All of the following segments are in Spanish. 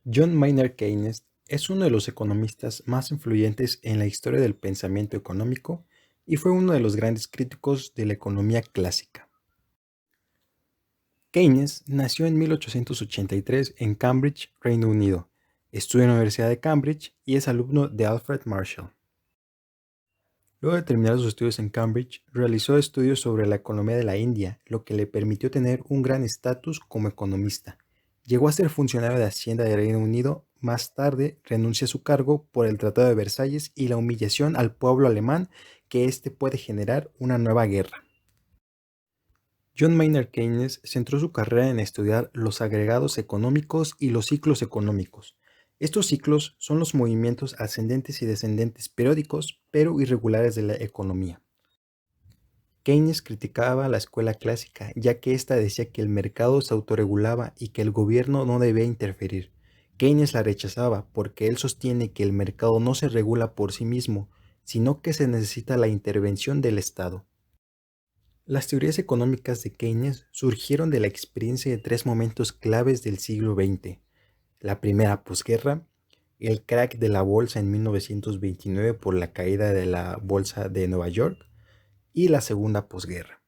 John Maynard Keynes es uno de los economistas más influyentes en la historia del pensamiento económico y fue uno de los grandes críticos de la economía clásica. Keynes nació en 1883 en Cambridge, Reino Unido. Estudia en la Universidad de Cambridge y es alumno de Alfred Marshall. Luego de terminar sus estudios en Cambridge, realizó estudios sobre la economía de la India, lo que le permitió tener un gran estatus como economista. Llegó a ser funcionario de Hacienda de Reino Unido. Más tarde renuncia a su cargo por el Tratado de Versalles y la humillación al pueblo alemán que éste puede generar una nueva guerra. John Maynard Keynes centró su carrera en estudiar los agregados económicos y los ciclos económicos. Estos ciclos son los movimientos ascendentes y descendentes periódicos pero irregulares de la economía. Keynes criticaba la escuela clásica, ya que ésta decía que el mercado se autorregulaba y que el gobierno no debía interferir. Keynes la rechazaba porque él sostiene que el mercado no se regula por sí mismo, sino que se necesita la intervención del Estado. Las teorías económicas de Keynes surgieron de la experiencia de tres momentos claves del siglo XX: la primera posguerra, el crack de la bolsa en 1929 por la caída de la bolsa de Nueva York, y la segunda posguerra.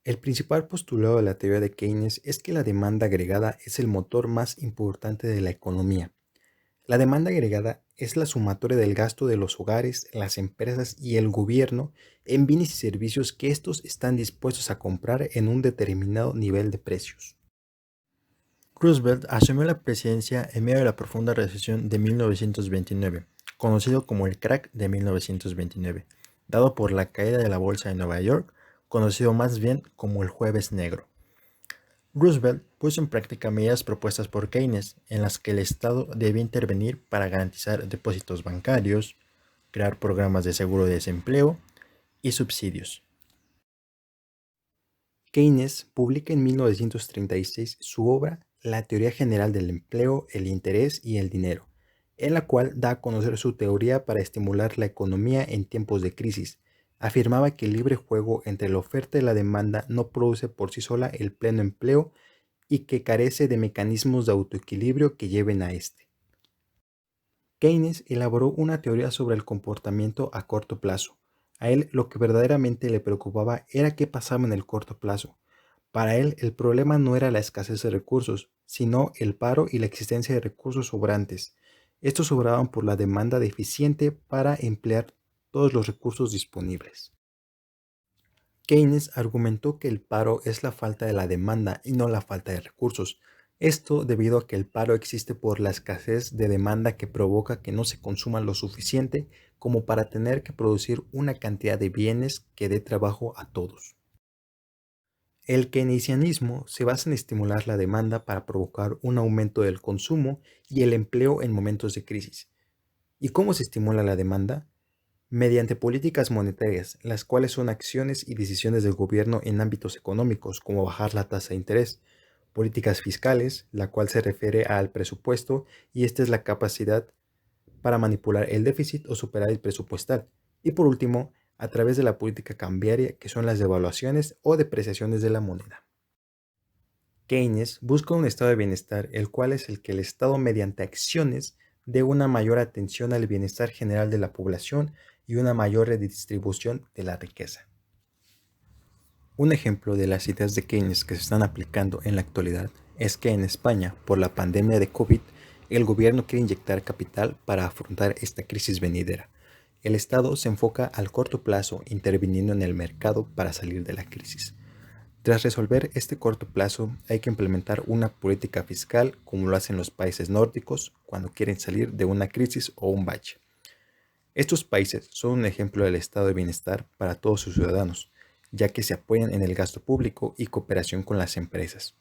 El principal postulado de la teoría de Keynes es que la demanda agregada es el motor más importante de la economía. La demanda agregada es la sumatoria del gasto de los hogares, las empresas y el gobierno en bienes y servicios que estos están dispuestos a comprar en un determinado nivel de precios. Roosevelt asumió la presidencia en medio de la profunda recesión de 1929, conocido como el crack de 1929, dado por la caída de la bolsa de Nueva York, conocido más bien como el Jueves Negro. Roosevelt puso en práctica medidas propuestas por Keynes, en las que el Estado debía intervenir para garantizar depósitos bancarios, crear programas de seguro de desempleo y subsidios. Keynes publica en 1936 su obra La teoría general del empleo, el interés y el dinero, en la cual da a conocer su teoría para estimular la economía en tiempos de crisis. Afirmaba que el libre juego entre la oferta y la demanda no produce por sí sola el pleno empleo y que carece de mecanismos de autoequilibrio que lleven a este. Keynes elaboró una teoría sobre el comportamiento a corto plazo. A él lo que verdaderamente le preocupaba era qué pasaba en el corto plazo. Para él el problema no era la escasez de recursos, sino el paro y la existencia de recursos sobrantes. Estos sobraban por la demanda deficiente para emplear todos los recursos disponibles. Keynes argumentó que el paro es la falta de la demanda y no la falta de recursos. Esto debido a que el paro existe por la escasez de demanda que provoca que no se consuma lo suficiente como para tener que producir una cantidad de bienes que dé trabajo a todos. El keynesianismo se basa en estimular la demanda para provocar un aumento del consumo y el empleo en momentos de crisis. ¿Y cómo se estimula la demanda? Mediante políticas monetarias, las cuales son acciones y decisiones del gobierno en ámbitos económicos, como bajar la tasa de interés; políticas fiscales, la cual se refiere al presupuesto y esta es la capacidad para manipular el déficit o superávit presupuestal; y por último, a través de la política cambiaria, que son las devaluaciones o depreciaciones de la moneda. Keynes busca un estado de bienestar, el cual es el que el Estado mediante acciones dé una mayor atención al bienestar general de la población y una mayor redistribución de la riqueza. Un ejemplo de las ideas de Keynes que se están aplicando en la actualidad es que en España, por la pandemia de COVID, el gobierno quiere inyectar capital para afrontar esta crisis venidera. El Estado se enfoca al corto plazo interviniendo en el mercado para salir de la crisis. Tras resolver este corto plazo, hay que implementar una política fiscal como lo hacen los países nórdicos cuando quieren salir de una crisis o un bache. Estos países son un ejemplo del estado de bienestar para todos sus ciudadanos, ya que se apoyan en el gasto público y cooperación con las empresas.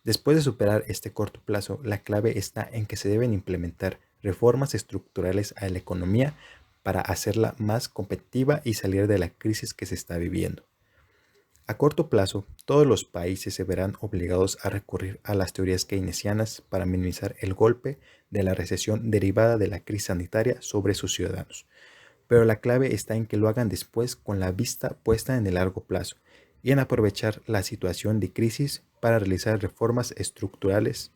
Después de superar este corto plazo, la clave está en que se deben implementar reformas estructurales a la economía para hacerla más competitiva y salir de la crisis que se está viviendo. A corto plazo, todos los países se verán obligados a recurrir a las teorías keynesianas para minimizar el golpe de la recesión derivada de la crisis sanitaria sobre sus ciudadanos. Pero la clave está en que lo hagan después con la vista puesta en el largo plazo y en aprovechar la situación de crisis para realizar reformas estructurales